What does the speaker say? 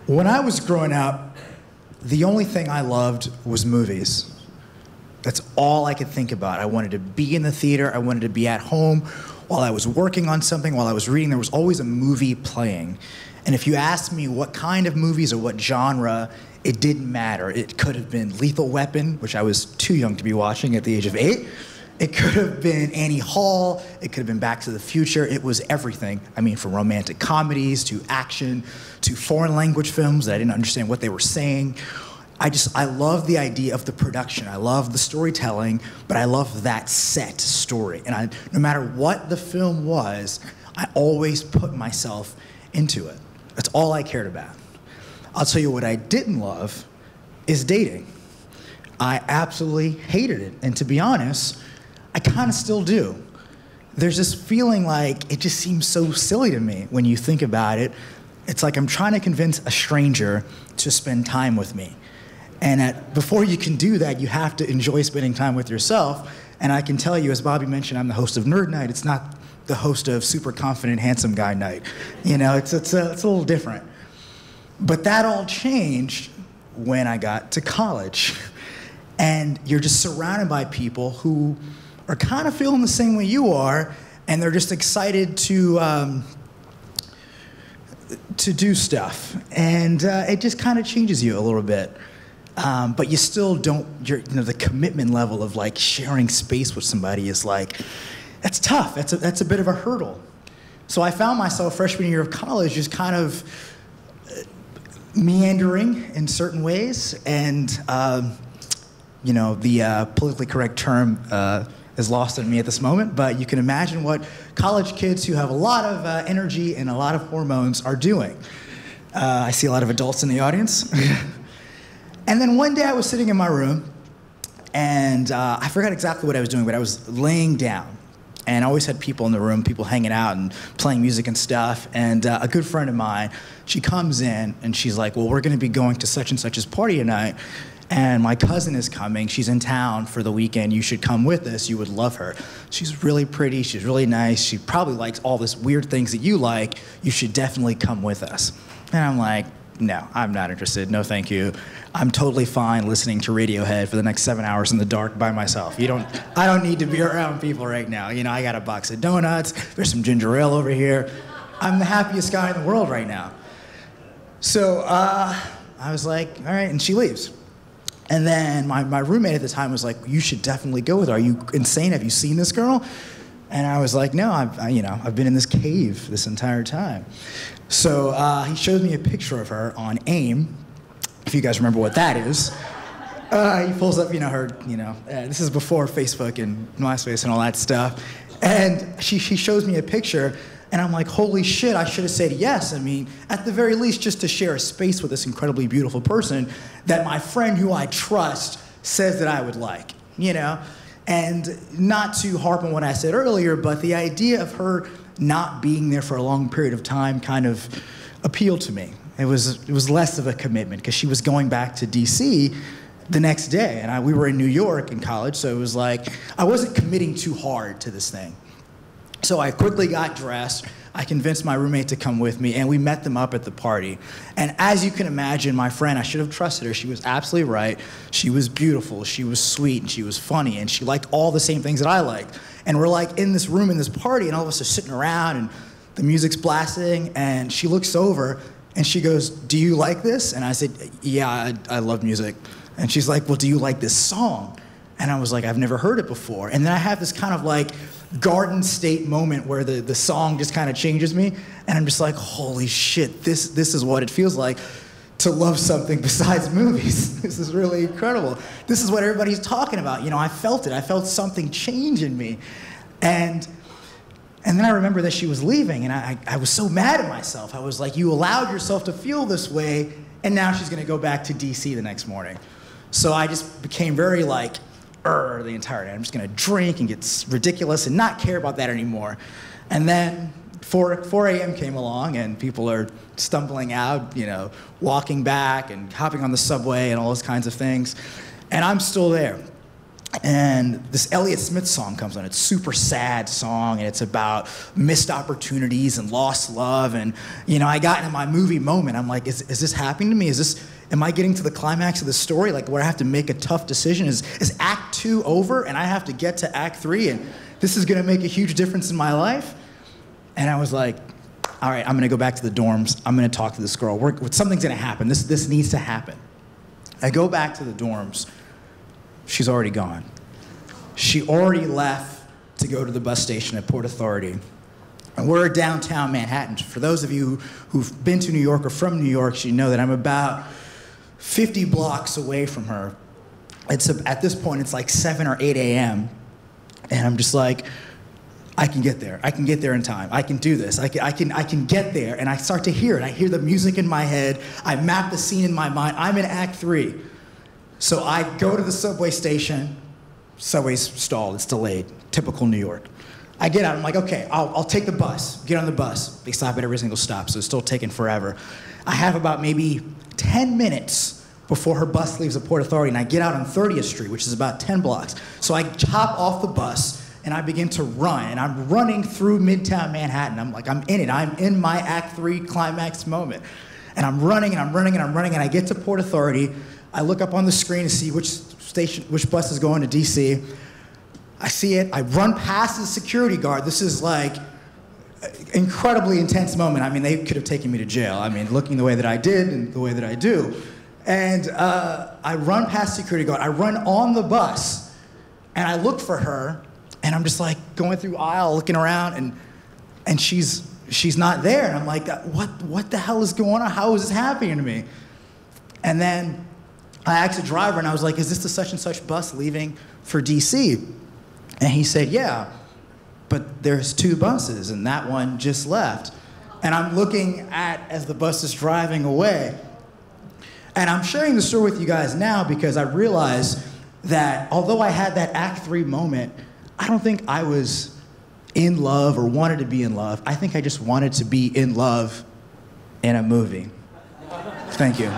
When I was growing up, the only thing I loved was movies. That's all I could think about. I wanted to be in the theater. I wanted to be at home while I was working on something, while I was reading. There was always a movie playing. And if you asked me what kind of movies or what genre, it didn't matter. It could have been Lethal Weapon, which I was too young to be watching at the age of 8. It could have been Annie Hall. It could have been Back to the Future. It was everything. I mean, from romantic comedies to action to foreign language films that I didn't understand what they were saying. I love the idea of the production. I love the storytelling, but I love that set story. And no matter what the film was, I always put myself into it. That's all I cared about. I'll tell you what I didn't love is dating. I absolutely hated it. And to be honest, I kind of still do. There's this feeling like it just seems so silly to me when you think about it. It's like I'm trying to convince a stranger to spend time with me. And before you can do that, you have to enjoy spending time with yourself. And I can tell you, as Bobby mentioned, I'm the host of Nerd Night. It's not the host of Super Confident Handsome Guy Night. You know, it's a little different. But that all changed when I got to college. And you're just surrounded by people who are kind of feeling the same way you are, and they're just excited to do stuff. And it just kind of changes you a little bit. But you still don't, the commitment level of like sharing space with somebody is like, that's tough. That's a bit of a hurdle. So I found myself freshman year of college just kind of meandering in certain ways. And, the politically correct term is lost on me at this moment, but you can imagine what college kids who have a lot of energy and a lot of hormones are doing. I see a lot of adults in the audience. And then one day I was sitting in my room, and I forgot exactly what I was doing, but I was laying down. And I always had people in the room, people hanging out and playing music and stuff. And a good friend of mine, she comes in, and she's like, well, we're going to be going to such and such's party tonight, and my cousin is coming. She's in town for the weekend. You should come with us. You would love her. She's really pretty. She's really nice. She probably likes all this weird things that you like. You should definitely come with us. And I'm like, no, I'm not interested. No, thank you. I'm totally fine listening to Radiohead for the next 7 hours in the dark by myself. I don't need to be around people right now. You know, I got a box of donuts. There's some ginger ale over here. I'm the happiest guy in the world right now. So I was like, all right, and she leaves. And then my roommate at the time was like, you should definitely go with her. Are you insane? Have you seen this girl? And I was like, no, I've been in this cave this entire time. So he shows me a picture of her on AIM, if you guys remember what that is. He pulls up, this is before Facebook and MySpace and all that stuff. And she shows me a picture, and I'm like, holy shit, I should have said yes. I mean, at the very least, just to share a space with this incredibly beautiful person that my friend who I trust says that I would like, And not to harp on what I said earlier, but the idea of her not being there for a long period of time kind of appealed to me. It was less of a commitment because she was going back to DC the next day, and we were in New York in college, so it was like I wasn't committing too hard to this thing. So I quickly got dressed. I convinced my roommate to come with me, and we met them up at the party. And as you can imagine, my friend, I should have trusted her. She was absolutely right. She was beautiful, she was sweet, and she was funny, and she liked all the same things that I liked. And we're like in this room, in this party, and all of us are sitting around, and the music's blasting, and she looks over, and she goes, do you like this? And I said, yeah, I love music. And she's like, well, do you like this song? And I was like, I've never heard it before. And then I have this kind of like Garden State moment where the song just kind of changes me, and I'm just like, holy shit, this is what it feels like to love something besides movies. This is really incredible. This is what everybody's talking about. I felt it. I felt something change in me. And then I remember that she was leaving, and I was so mad at myself. I was like, you allowed yourself to feel this way, and now she's gonna go back to DC the next morning. So I just became very like, the entire day. I'm just gonna drink and get ridiculous and not care about that anymore. And then 4 a.m. came along, and people are stumbling out, walking back and hopping on the subway and all those kinds of things. And I'm still there. And this Elliott Smith song comes on. It's a super sad song, and it's about missed opportunities and lost love. And, you know, I got into my movie moment. I'm like, is this happening to me? Am I getting to the climax of the story, like where I have to make a tough decision? Is Act 2 over, and I have to get to Act 3, and this is gonna make a huge difference in my life? And I was like, all right, I'm gonna go back to the dorms. I'm gonna talk to this girl. Something's gonna happen. This needs to happen. I go back to the dorms. She's already gone. She already left to go to the bus station at Port Authority. And we're downtown Manhattan. For those of you who've been to New York or from New York, you know that I'm about 50 blocks away from her. At this point, it's like 7 or 8 a.m. And I'm just like, I can get there. I can get there in time. I can do this. I can get there. And I start to hear it. I hear the music in my head. I map the scene in my mind. I'm in Act 3. So I go to the subway station. Subway's stalled. It's delayed. Typical New York. I get out. I'm like, okay, I'll take the bus. Get on the bus. They stop at every single stop, so it's still taking forever. I have about maybe 10 minutes before her bus leaves the Port Authority, and I get out on 30th Street, which is about 10 blocks. So I hop off the bus, and I begin to run, and I'm running through Midtown Manhattan. I'm like, I'm in it. I'm in my Act 3 climax moment. And I'm running, and I'm running, and I'm running, and I get to Port Authority. I look up on the screen to see which bus is going to DC. I see it. I run past the security guard. This is like incredibly intense moment. I mean, they could have taken me to jail. I mean, looking the way that I did and the way that I do. And I run past security guard. I run on the bus, and I look for her, and I'm just like going through aisle, looking around, and she's not there. And I'm like, what the hell is going on? How is this happening to me? And then I asked the driver, and I was like, is this the such and such bus leaving for DC? And he said, yeah, but there's 2 buses, and that one just left. And I'm looking as the bus is driving away. And I'm sharing the story with you guys now because I realize that although I had that Act 3 moment, I don't think I was in love or wanted to be in love. I think I just wanted to be in love in a movie. Thank you.